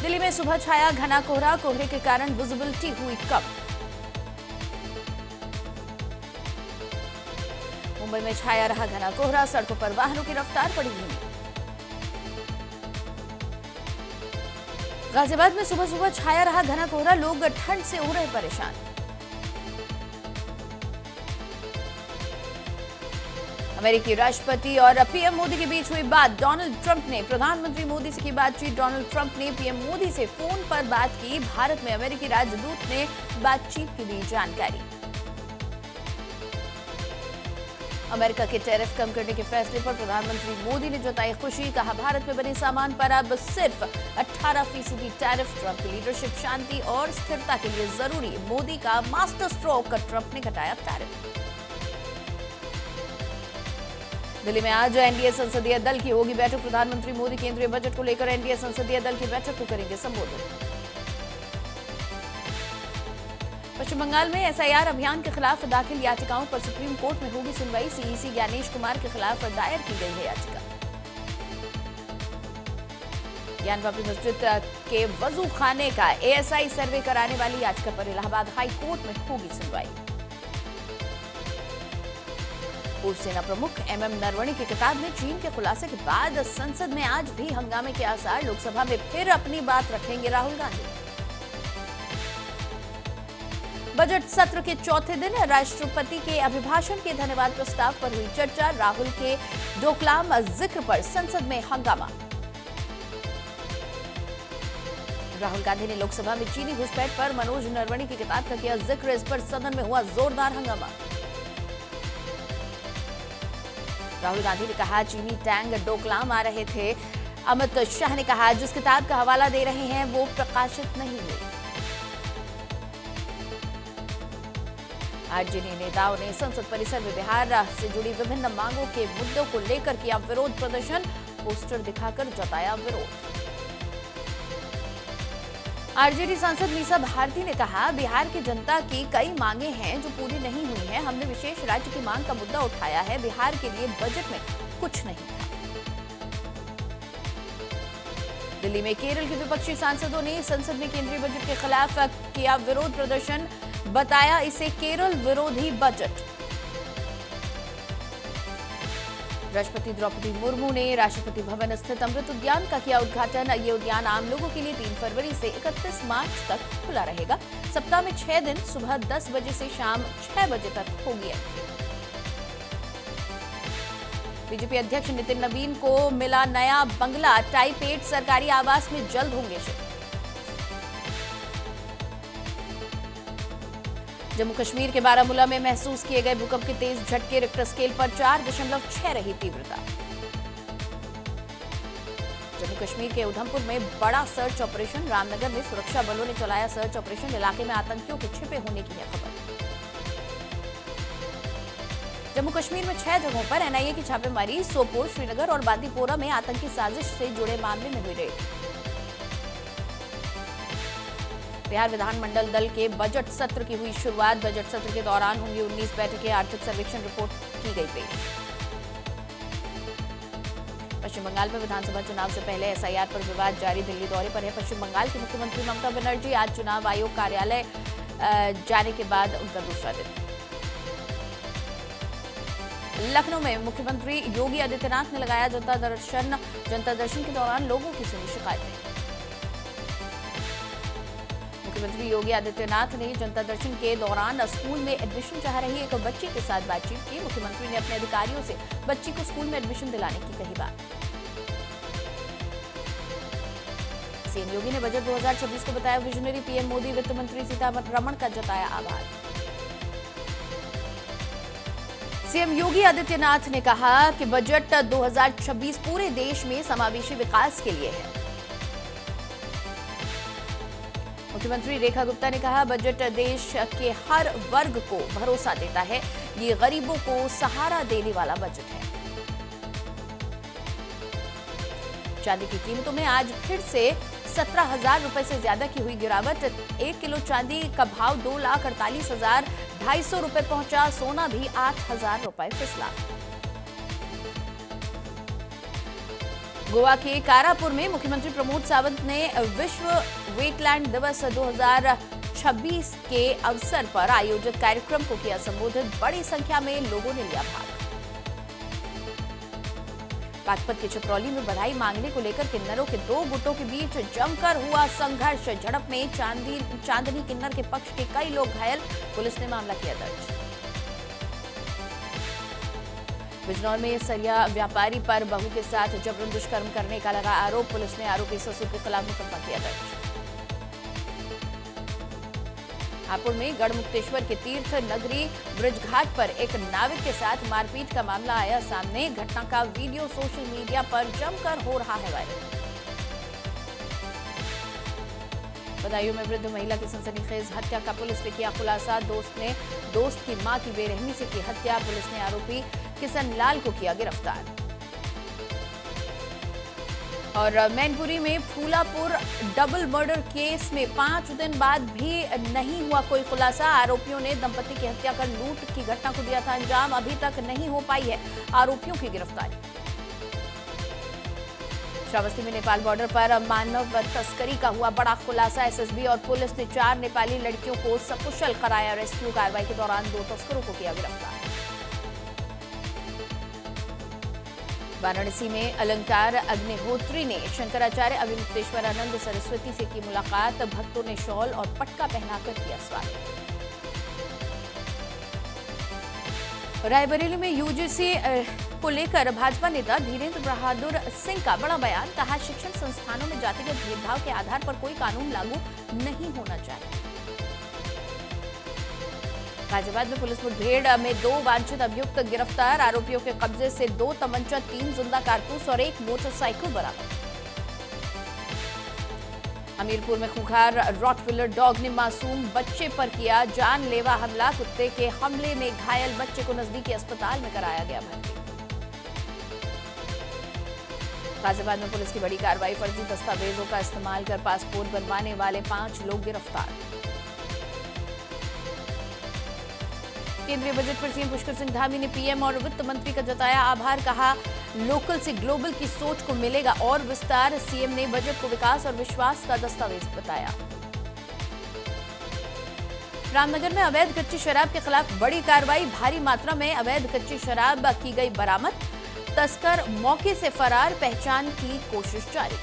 दिल्ली में सुबह छाया घना कोहरा, कोहरे के कारण विजिबिलिटी हुई कम। मुंबई में छाया रहा घना कोहरा, सड़कों पर वाहनों की रफ्तार पड़ी धीमी। गाजियाबाद में सुबह सुबह छाया रहा घना कोहरा, लोग ठंड से हो रहे परेशान। अमेरिकी राष्ट्रपति और पीएम मोदी के बीच हुई बात। डोनाल्ड ट्रंप ने प्रधानमंत्री मोदी से की बातचीत। डोनाल्ड ट्रंप ने पीएम मोदी से फोन पर बात की। भारत में अमेरिकी राजदूत ने बातचीत की दी जानकारी। अमेरिका के टैरिफ कम करने के फैसले पर प्रधानमंत्री मोदी ने जताई खुशी। कहा, भारत में बने सामान पर अब सिर्फ 18% टैरिफ। ट्रंप की लीडरशिप शांति और स्थिरता के लिए जरूरी। मोदी का मास्टर स्ट्रोक, ट्रंप ने घटाया टैरिफ। दिल्ली में आज एनडीए संसदीय दल की होगी बैठक। प्रधानमंत्री मोदी केंद्रीय बजट को लेकर एनडीए संसदीय दल की बैठक को करेंगे संबोधित। पश्चिम बंगाल में एसआईआर अभियान के खिलाफ दाखिल याचिकाओं पर सुप्रीम कोर्ट में होगी सुनवाई। सीईसी ज्ञानेश कुमार के खिलाफ दायर की गई है याचिका। ज्ञान वापी मस्जिद के वजू खाने का एएसआई सर्वे कराने वाली याचिका पर इलाहाबाद हाई कोर्ट में होगी सुनवाई। पूर्व सेना प्रमुख एमएम नरवणे की किताब में चीन के खुलासे के बाद संसद में आज भी हंगामे के आसार। लोकसभा में फिर अपनी बात रखेंगे राहुल गांधी। बजट सत्र के चौथे दिन राष्ट्रपति के अभिभाषण के धन्यवाद प्रस्ताव पर हुई चर्चा। राहुल के डोकलाम जिक्र पर संसद में हंगामा। राहुल गांधी ने लोकसभा में चीनी घुसपैठ पर मनोज नरवणे की किताब का किया जिक्र। इस पर सदन में हुआ जोरदार हंगामा। राहुल गांधी ने कहा, चीनी टैंक डोकलाम आ रहे थे। अमित शाह ने कहा, जिस किताब का हवाला दे रहे हैं वो प्रकाशित नहीं हुई। आरजेडी नेताओं ने संसद परिसर में बिहार से जुड़ी विभिन्न मांगों के मुद्दों को लेकर किया विरोध प्रदर्शन। पोस्टर दिखाकर जताया विरोध। आरजेडी सांसद मीसा भारती ने कहा, बिहार की जनता की कई मांगे हैं जो पूरी नहीं हुई हैं। हमने विशेष राज्य की मांग का मुद्दा उठाया है। बिहार के लिए बजट में कुछ नहीं था। दिल्ली में केरल के विपक्षी सांसदों ने संसद में केंद्रीय बजट के खिलाफ किया विरोध प्रदर्शन। बताया इसे केरल विरोधी बजट। राष्ट्रपति द्रौपदी मुर्मू ने राष्ट्रपति भवन स्थित अमृत उद्यान का किया उद्घाटन। ये उद्यान आम लोगों के लिए 3 फरवरी से 31 मार्च तक खुला रहेगा। सप्ताह में 6 दिन सुबह 10 बजे से शाम 6 बजे तक होगी एंट्री। बीजेपी अध्यक्ष नितिन नवीन को मिला नया बंगला। टाइप 8 सरकारी आवास में जल्द होंगे शिफ्ट। जम्मू कश्मीर के बारामूला में महसूस किए गए भूकंप के तेज झटके। रिक्टर स्केल पर 4.6 रही तीव्रता। जम्मू कश्मीर के उधमपुर में बड़ा सर्च ऑपरेशन। रामनगर में सुरक्षा बलों ने चलाया सर्च ऑपरेशन। इलाके में आतंकियों के छिपे होने की है खबर। जम्मू कश्मीर में 6 जगहों पर एनआईए की छापेमारी। सोपोर, श्रीनगर और बांदीपोरा में आतंकी साजिश से जुड़े मामले में हुई रेड। बिहार विधानमंडल दल के बजट सत्र की हुई शुरुआत। बजट सत्र के दौरान होंगी 19 बैठकें। आर्थिक सर्वेक्षण रिपोर्ट की गई पेश। पश्चिम बंगाल में विधानसभा चुनाव से पहले एसआईआर पर विवाद जारी। दिल्ली दौरे पर है पश्चिम बंगाल की मुख्यमंत्री ममता बनर्जी। आज चुनाव आयोग कार्यालय जाने के बाद उनका दूसरा दिन। लखनऊ में मुख्यमंत्री योगी आदित्यनाथ ने लगाया जनता दर्शन। जनता दर्शन के दौरान लोगों की सुनी शिकायतें। मुख्यमंत्री योगी आदित्यनाथ ने जनता दर्शन के दौरान स्कूल में एडमिशन चाह रही एक बच्ची के साथ बातचीत की। मुख्यमंत्री ने अपने अधिकारियों से बच्ची को स्कूल में एडमिशन दिलाने की कही बात। सीएम योगी ने बजट 2026 को बताया विजनरी। पीएम मोदी वित्त मंत्री सीतारमण का जताया आभार। सीएम योगी आदित्यनाथ ने कहा कि बजट 2026 पूरे देश में समावेशी विकास के लिए है। मुख्यमंत्री रेखा गुप्ता ने कहा, बजट देश के हर वर्ग को भरोसा देता है। ये गरीबों को सहारा देने वाला बजट है। चांदी की कीमतों में आज फिर से 17,000 रुपए से ज्यादा की हुई गिरावट। 1 किलो चांदी का भाव 2,48,250 रुपए पहुंचा। सोना भी 8,000 रुपए फिसला। गोवा के कारापुर में मुख्यमंत्री प्रमोद सावंत ने विश्व वेटलैंड दिवस 2026 के अवसर पर आयोजित कार्यक्रम को किया संबोधित। बड़ी संख्या में लोगों ने लिया भाग। बागपत के चित्रौली में बधाई मांगने को लेकर किन्नरों के दो गुटों के बीच जमकर हुआ संघर्ष। झड़प में चांदनी किन्नर के पक्ष के कई लोग घायल, पुलिस ने मामला किया दर्ज। बिजनौर में सरिया व्यापारी पर बहू के साथ जबरन दुष्कर्म करने का लगा आरोप, पुलिस ने आरोपी ससुर के खिलाफ मुकदमा किया दर्ज। हापुड़ में गढ़मुक्तेश्वर के तीर्थ नगरी ब्रिजघाट पर एक नाविक के साथ मारपीट का मामला आया सामने। घटना का वीडियो सोशल मीडिया पर जमकर हो रहा है वायरल। बदायूं में वृद्ध महिला की सनसनीखेज हत्या का पुलिस ने किया खुलासा। दोस्त की मां की बेरहमी से की हत्या, पुलिस ने आरोपी किशन लाल को किया गिरफ्तार। और मैनपुरी में फूलापुर डबल मर्डर केस में 5 दिन बाद भी नहीं हुआ कोई खुलासा। आरोपियों ने दंपति की हत्या कर लूट की घटना को दिया था अंजाम, अभी तक नहीं हो पाई है आरोपियों की गिरफ्तारी। श्रावस्ती में नेपाल बॉर्डर पर मानव तस्करी का हुआ बड़ा खुलासा। एसएसबी और पुलिस ने 4 नेपाली लड़कियों को सकुशल कराया रेस्क्यू। कार्रवाई के दौरान 2 तस्करों को किया गिरफ्तार। वाराणसी में अलंकार अग्निहोत्री ने शंकराचार्य अभिमुक्तेश्वर आनंद सरस्वती से की मुलाकात। भक्तों ने शॉल और पटका पहनाकर किया स्वागत। रायबरेली में यूजीसी को लेकर भाजपा नेता धीरेन्द्र बहादुर सिंह का बड़ा बयान। कहा, शिक्षण संस्थानों में जातिगत भेदभाव के आधार पर कोई कानून लागू नहीं होना चाहिए। गाजियाबाद में पुलिस मुठभेड़ में 2 वांछित अभियुक्त गिरफ्तार। आरोपियों के कब्जे से 2 तमंचा, 3 जिंदा कारतूस और 1 मोटरसाइकिल बरामद। हमीरपुर में खूंखार रॉटविलर डॉग ने मासूम बच्चे पर किया जानलेवा हमला। कुत्ते के हमले में घायल बच्चे को नजदीकी अस्पताल में कराया गया भर्ती। गाजियाबाद में पुलिस की बड़ी कार्रवाई। फर्जी दस्तावेजों का इस्तेमाल कर पासपोर्ट बनवाने वाले 5 लोग गिरफ्तार। केंद्रीय बजट पर सीएम पुष्कर सिंह धामी ने पीएम और वित्त मंत्री का जताया आभार। कहा, लोकल से ग्लोबल की सोच को मिलेगा और विस्तार। सीएम ने बजट को विकास और विश्वास का दस्तावेज बताया। रामनगर में अवैध कच्ची शराब के खिलाफ बड़ी कार्रवाई। भारी मात्रा में अवैध कच्ची शराब की गई बरामद। तस्कर मौके से फरार, पहचान की कोशिश जारी।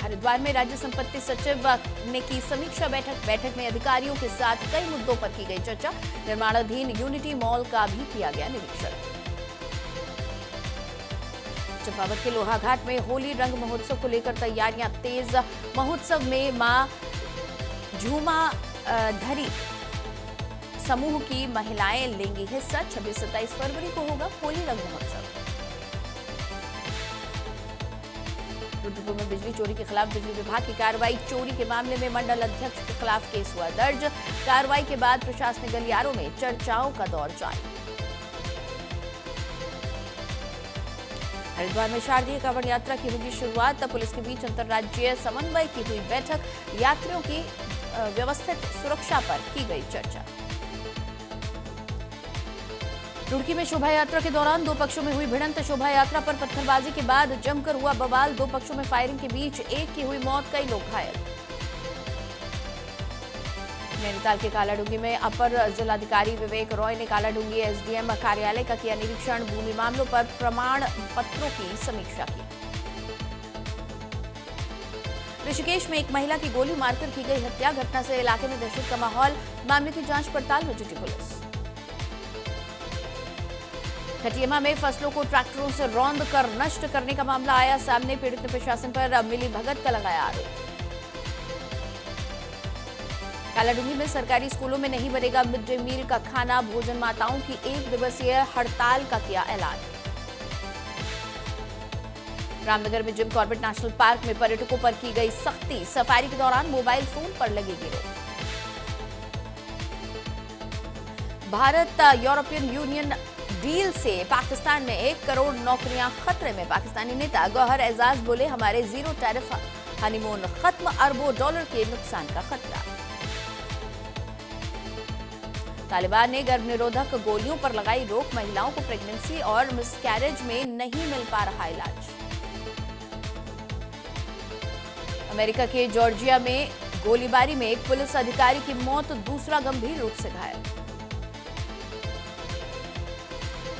हरिद्वार में राज्य संपत्ति सचिव ने की समीक्षा बैठक में अधिकारियों के साथ कई मुद्दों पर की गई चर्चा। निर्माणाधीन यूनिटी मॉल का भी किया गया निरीक्षण। चंपावत के लोहाघाट में होली रंग महोत्सव को लेकर तैयारियां तेज। महोत्सव में मां झूमा धरी समूह की महिलाएं लेंगी हिस्सा। 26-27 फरवरी को होगा होली रंग महोत्सव। रुद्रपुर में बिजली चोरी के खिलाफ बिजली विभाग की कार्रवाई। चोरी के मामले में मंडल अध्यक्ष के खिलाफ केस हुआ दर्ज। कार्रवाई के बाद प्रशासनिक गलियारों में चर्चाओं का दौर जारी। हरिद्वार में शारदीय कांवड़ यात्रा की होगी शुरुआत। पुलिस के बीच अंतर्राज्यीय समन्वय की हुई बैठक। यात्रियों की व्यवस्थित सुरक्षा पर की गई चर्चा। रुड़की में शोभा यात्रा के दौरान 2 पक्षों में हुई भिड़ंत। शोभा यात्रा पर पत्थरबाजी के बाद जमकर हुआ बवाल। 2 पक्षों में फायरिंग के बीच एक की हुई मौत, कई लोग घायल। नैनीताल के कालाडूंगी में अपर जिलाधिकारी विवेक रॉय ने कालाडूंगी एसडीएम कार्यालय का किया निरीक्षण। भूमि मामलों पर प्रमाण पत्रों की समीक्षा की। ऋषिकेश में एक महिला की गोली मारकर की गई हत्या। घटना से इलाके में दहशत का माहौल। मामले की जांच पड़ताल में जुटी पुलिस। खटियमा में फसलों को ट्रैक्टरों से रौंद कर नष्ट करने का मामला आया सामने। पीड़ित ने प्रशासन पर मिली भगत का लगाया आरोप। कालाडूंगी में सरकारी स्कूलों में नहीं बनेगा मिड डे मील का खाना। भोजन माताओं की 1 दिवसीय हड़ताल का किया ऐलान। रामनगर में जिम कॉर्बेट नेशनल पार्क में पर्यटकों पर की गई सख्ती। सफारी के दौरान मोबाइल फोन पर लगेगी रोक। भारत यूरोपियन यूनियन डील से पाकिस्तान में 1 करोड़ नौकरियां खतरे में। पाकिस्तानी नेता गौहर एजाज बोले, हमारे जीरो टैरिफ हनीमून खत्म, अरबों डॉलर के नुकसान का खतरा। तालिबान ने गर्भ निरोधक गोलियों पर लगाई रोक, महिलाओं को प्रेगनेंसी और मिसकैरेज में नहीं मिल पा रहा इलाज। अमेरिका के जॉर्जिया में गोलीबारी में एक पुलिस अधिकारी की मौत, दूसरा गंभीर रूप से घायल।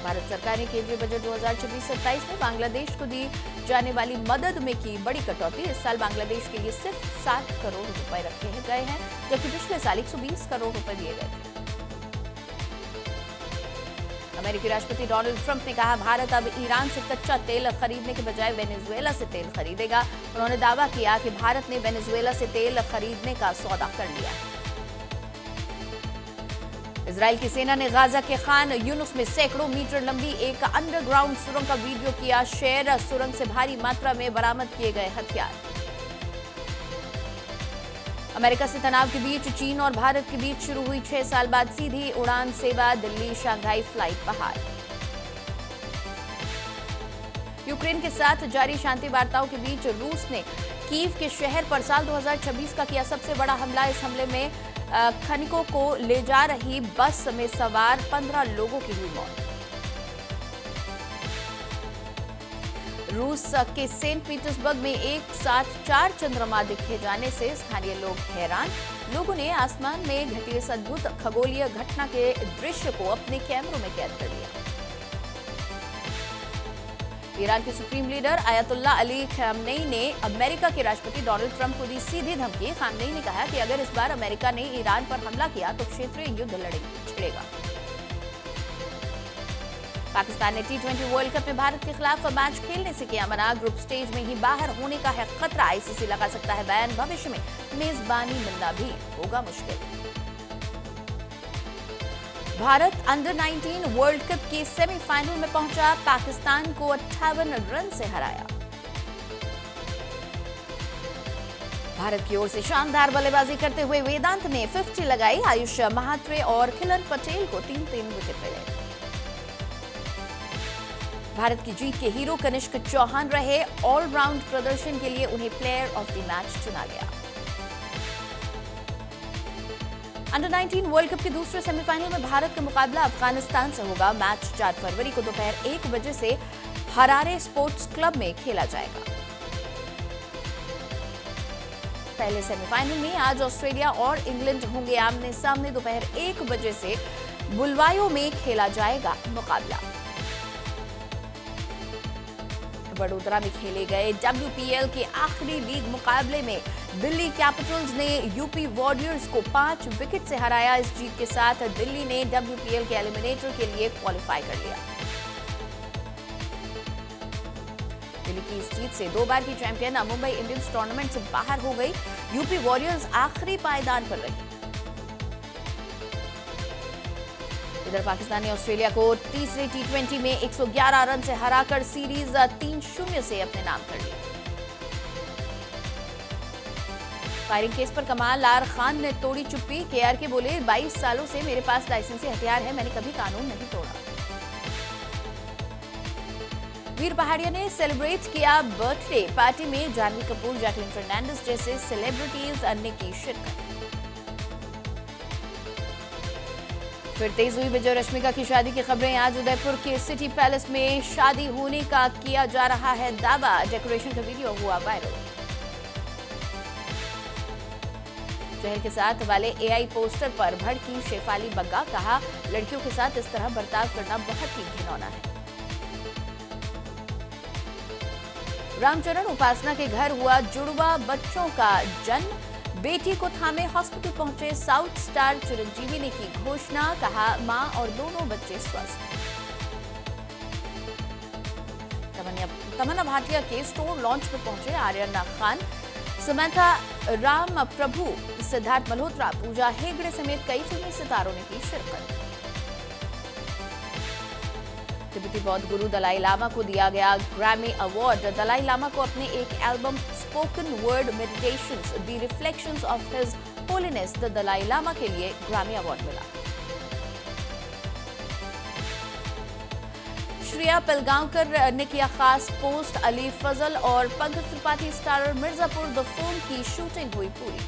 भारत सरकार ने केंद्रीय बजट 2024-27 में बांग्लादेश को दी जाने वाली मदद में की बड़ी कटौती। इस साल बांग्लादेश के लिए सिर्फ 60 करोड़ रुपए रखे गए हैं, जबकि पिछले साल 120 करोड़ रुपए दिए गए थे। अमेरिकी राष्ट्रपति डोनाल्ड ट्रंप ने कहा, भारत अब ईरान से कच्चा तेल खरीदने के बजाय वेनेजुएला से तेल खरीदेगा। उन्होंने दावा किया कि भारत ने वेनेजुएला से तेल खरीदने का सौदा कर लिया है। इजराइल की सेना ने गाजा के खान यूनुस में सैकड़ों मीटर लंबी एक अंडरग्राउंड सुरंग का वीडियो किया शेयर। सुरंग से भारी मात्रा में बरामद किए गए हथियार। अमेरिका से तनाव के बीच चीन और भारत के बीच शुरू हुई 6 साल बाद सीधी उड़ान सेवा, दिल्ली शंघाई फ्लाइट बहाल। यूक्रेन के साथ जारी शांति वार्ताओं के बीच रूस ने कीव के शहर पर साल 2026 का किया सबसे बड़ा हमला। इस हमले में खनिकों को ले जा रही बस में सवार 15 लोगों की हुई मौत। रूस के सेंट पीटर्सबर्ग में एक साथ 4 चंद्रमा दिखे जाने से स्थानीय लोग हैरान। लोगों ने आसमान में घटी इस अद्भुत खगोलीय घटना के दृश्य को अपने कैमरों में कैद कर लिया। ईरान के supreme leader Ayatollah Ali Khamenei ने अमेरिका के राष्ट्रपति डोनाल्ड ट्रंप को दी सीधी धमकी। खामनेई ने कहा कि अगर इस बार अमेरिका ने ईरान पर हमला किया तो क्षेत्रीय युद्ध छिड़ेगा। पाकिस्तान ने T20 वर्ल्ड कप में भारत के खिलाफ मैच खेलने से किया मना। ग्रुप स्टेज में ही बाहर होने का है खतरा। आईसीसी लगा सकता है बैन। भविष्य में मेजबानी मिलना भी होगा मुश्किल। भारत अंडर 19 वर्ल्ड कप के सेमीफाइनल में पहुंचा। पाकिस्तान को 58 रन से हराया। भारत की ओर से शानदार बल्लेबाजी करते हुए वेदांत ने 50 लगाई। आयुष महात्रे और खिलन पटेल को 3-3 विकेट मिले। भारत की जीत के हीरो कनिष्क चौहान रहे। ऑलराउंड प्रदर्शन के लिए उन्हें प्लेयर ऑफ द मैच चुना गया। अंडर 19 वर्ल्ड कप के दूसरे सेमीफाइनल में भारत का मुकाबला अफगानिस्तान से होगा। मैच 4 फरवरी को दोपहर 1 बजे से हरारे स्पोर्ट्स क्लब में खेला जाएगा। पहले सेमीफाइनल में आज ऑस्ट्रेलिया और इंग्लैंड होंगे आमने सामने। दोपहर 1 बजे से बुलवायो में खेला जाएगा मुकाबला। वडोदरा में खेले गए WPL के आखिरी लीग मुकाबले में दिल्ली कैपिटल्स ने यूपी वॉरियर्स को 5 विकेट से हराया। इस जीत के साथ दिल्ली ने WPL के एलिमिनेटर के लिए क्वालिफाई कर लिया। दिल्ली की इस जीत से 2 बार की चैंपियन मुंबई इंडियंस टूर्नामेंट से बाहर हो गई। यूपी वॉरियर्स आखिरी पायदान पर रही। इधर पाकिस्तान ने ऑस्ट्रेलिया को तीसरे T20 में 111 रन से हराकर सीरीज 3-0 से अपने नाम कर ली। फायरिंग केस पर कमाल आर खान ने तोड़ी चुप्पी। KRK बोले, 22 सालों से मेरे पास लाइसेंसी हथियार है, मैंने कभी कानून नहीं तोड़ा। वीर पहाड़िया ने सेलिब्रेट किया बर्थडे पार्टी में। जानवी कपूर, जैकलिन फर्नांडिस जैसे सेलिब्रिटीज ने की शिरकत। फिर तेज हुई विजय रश्मिका की शादी की खबरें। आज उदयपुर के सिटी पैलेस में शादी होने का किया जा रहा है दावा। डेकोरेशन का वीडियो हुआ वायरल। शहर के साथ वाले AI पोस्टर पर भड़की शेफाली बग्गा। कहा, लड़कियों के साथ इस तरह बर्ताव करना बहुत ही घिनौना है। रामचरण उपासना के घर हुआ जुड़वा बच्चों का जन्म। बेटी को थामे हॉस्पिटल पहुंचे साउथ स्टार चिरंजीवी ने की घोषणा। कहा, मां और दोनों बच्चे स्वस्थ। तमन्ना भाटिया के स्टोर लॉन्च पर पहुंचे आर्यन खान, समंथा राम प्रभु, सिद्धार्थ मल्होत्रा, पूजा हेगड़े समेत कई फिल्मी सितारों ने की शिरकत। तिब्बती बौद्ध गुरु दलाई लामा को दिया गया ग्रैमी अवार्ड। दलाई लामा को अपने एक album spoken word meditations the reflections of his holiness the Dalai Lama के लिए ग्रैमी अवार्ड मिला। श्रेया पिलगांवकर ने किया खास पोस्ट। अली फजल और Pankaj Tripathi starrer Mirzapur the film की शूटिंग हुई पूरी।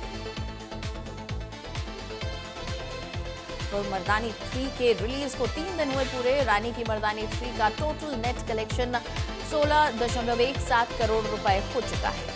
फिल्म मर्दानी 3 के रिलीज को 3 दिन हुए पूरे। रानी की मर्दानी 3 का टोटल नेट कलेक्शन 16.17 करोड़ रुपए हो चुका है।